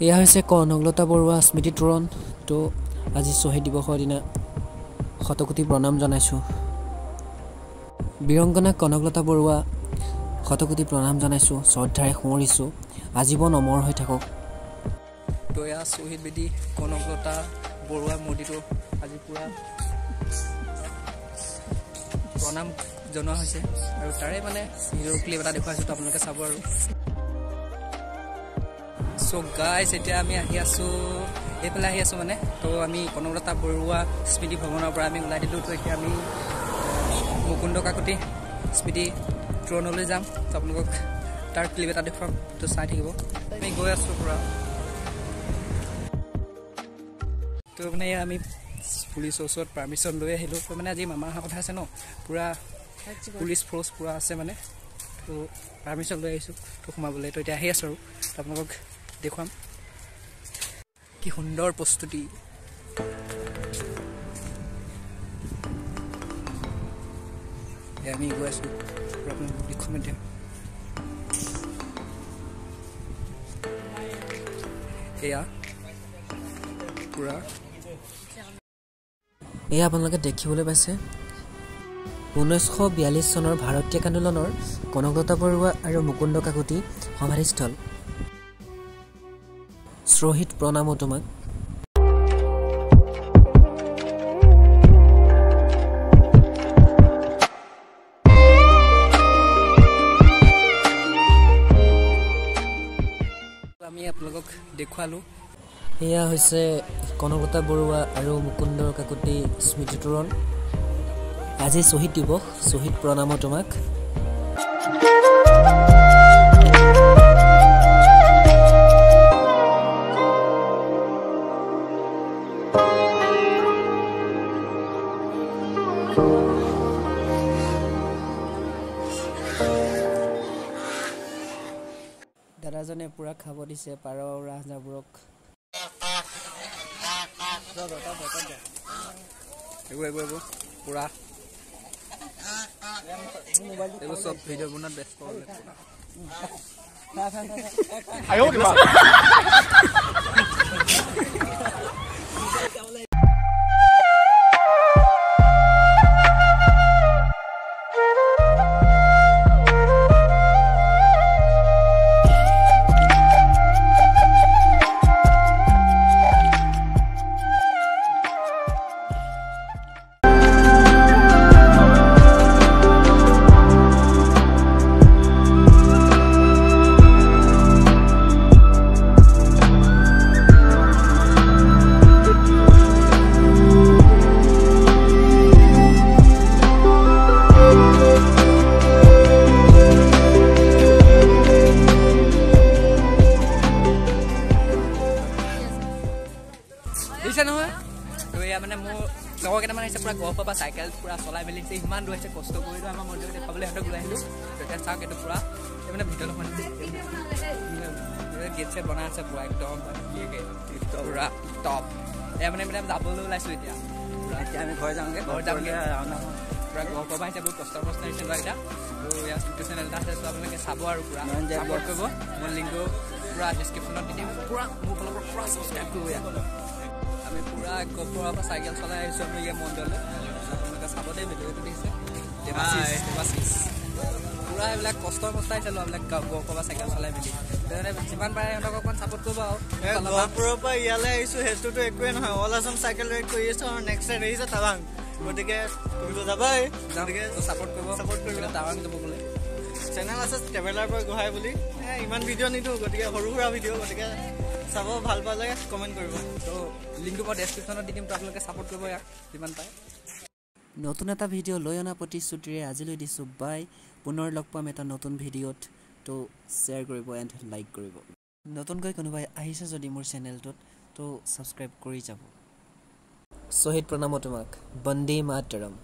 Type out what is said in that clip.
এয়া হৈছে কনকলতা বৰুৱা স্মৃতি তোৰণ। তো আজি শ্বহীদ দিৱসৰ দিনা শতকোটি প্ৰণাম জনাইছোঁ। বীৰংগনা কনকলতা বৰুৱা শতকোটি প্ৰণাম জনাইছোঁ, শ্ৰদ্ধাৰে সোঁৱৰিছোঁ, আজীৱন অমৰ হৈ থাকক। তো এয়া শ্বহীদ বেদী কনকলতা বৰুৱা মূৰ্তিটো আজি পূৰা প্ৰণাম জনোৱা হৈছে আৰু তাৰে মানে ভিডিঅ' ক্লিপ এটা দেখুৱাইছোঁ, তো আপোনালোকে চাব আৰু। চ' গাইজ এতিয়া আমি এইফালে আহি আছোঁ মানে। তো আমি কনকলতা বৰুৱা স্মৃতি ভৱনৰ পৰা আমি ওলাই দিলোঁ। তো এতিয়া আমি মুকুন্দ কাকতি স্মৃতি তোৰণলৈ যাম। তো আপোনালোকক তাৰ ক্লিপ এটা দেখুৱাম, তো চাই থাকিব। আমি গৈ আছোঁ পূৰা। তো মানে আমি পুলিচৰ ওচৰত পাৰ্মিশ্যন লৈ আহিলোঁ। তো মানে আজি মামা অহা কথা আছে ন, পূৰা পুলিচ ফ'ৰ্চ পূৰা আছে মানে। তো পাৰ্মিশ্যন লৈ আহিছোঁ তো সোমাবলৈ। তো এতিয়া আহি আছোঁ আৰু আপোনালোকক দেখুৱাম কি সুন্দৰ প্ৰস্তুতি। আমি গৈ আছোঁ আপোনালোকক দেখুৱাম এতিয়া। এয়া পূৰা এয়া আপোনালোকে দেখিবলৈ পাইছে 1942 চনৰ ভাৰতীয় আন্দোলনৰ কনকলতা বৰুৱা আৰু মুকুন্দ কাকতি সমাধিস্থল। শ্বহীদ প্ৰণামো তোমাক। আমি আপোনালোকক দেখুৱালোঁ। এয়া হৈছে কনকলতা বৰুৱা আৰু মুকুন্দ কাকতি স্মৃতি তোৰণ। আজি শ্বহীদ দিৱস, শ্বহীদ প্ৰণামো তোমাক। দাদাজনে পূৰা খাব দিছে পাৰ ৰাজহাঁহবোৰক। পূৰা এইবোৰ চব ভিডিঅ' বনোৱাত ব্যস্ত হ'লে। নহয় তো এয়া মানে মোৰ লগৰ কেইটামান আহিছে, পূৰা গহৰ পৰা চাইকেল পূৰা চলাই মেলি আহিছে, ইমান দূৰ আহিছে, কষ্ট কৰিলোঁ আমাৰ মন্দিৰত দেখাবলৈ সিহঁতক ওলাই আহিলোঁ। তো এতিয়া চাওক এইটো পূৰা মানে ভিতৰত মানে গেট চেট বনাই আছে পূৰা একদম পূৰা টপ। এয়া মানে যাবলৈ ওলাইছোঁ এতিয়া। এতিয়া আমি ঘৰ যামগৈ পূৰা গহৰ পৰা আহিছে, বহুত কষ্ট আহিছে ল'ৰাকেইটা। তো ইয়াৰ ইউটিউব চেনেল এটা আছে, তো আপোনালোকে চাব আৰু পূৰা ছাপৰ্ট কৰিব। মই লিংকটো পূৰা ডিছক্ৰিপশ্যনত দি দিম। পূৰা মোৰ ফালৰ পৰা পূৰা ছাবস্ক্ৰাইব কৰিব। আমি পূৰা গহপুৰৰ পৰা চাইকেল চলাই আহিছোঁ আমি ইয়াৰ মন্দিৰলৈ। আপোনালোকে চাব দেই, ভিডিঅ'টো দিছে পূৰা এইবিলাক কষ্ট আহিছে ল'ৰাবিলাক গহপুৰৰ পৰা চাইকেল চলাই মেলি। যিমান পাৰে সিহঁতক অকণমান ছাপৰ্ট কৰিব আৰু। গহপুৰৰ পৰা ইয়ালৈ আহিছোঁ সেইটোতো একোৱেই নহয়, অল আছাম চাইকেল ৰাইড কৰি আছোঁ আৰু নেক্সট ৰাইড আহিছে টাৱাং। গতিকে তুমিতো যাবাই, গতিকে ছাপৰ্ট কৰিব টাৱাং যাব বোলে। চেনেল আছে ট্ৰেভেলাৰ পৰা গোহাই বুলি, ইমান ভিডিঅ' নিদিওঁ, গতিকে সৰু সুৰা ভিডিঅ', গতিকে চাব, ভাল পালে কমেণ্ট কৰিব। তো লিংকটো মই ডেছক্ৰিপশ্যনত দি দিম, তো আপোনালোকে ছাপৰ্ট কৰিব ইয়াক যিমান পাৰে। নতুন এটা ভিডিঅ' লৈ অনা প্ৰতিশ্ৰুতিৰে আজিলৈ দিছোঁ বাই। পুনৰ লগ পাম এটা নতুন ভিডিঅ'ত। তো শ্বেয়াৰ কৰিব এণ্ড লাইক কৰিব। নতুনকৈ কোনোবাই আহিছে যদি মোৰ চেনেলটোত, তো ছাবস্ক্ৰাইব কৰি যাব। শ্বহীদ প্ৰণামো তোমাক। বন্দে মাতৰম।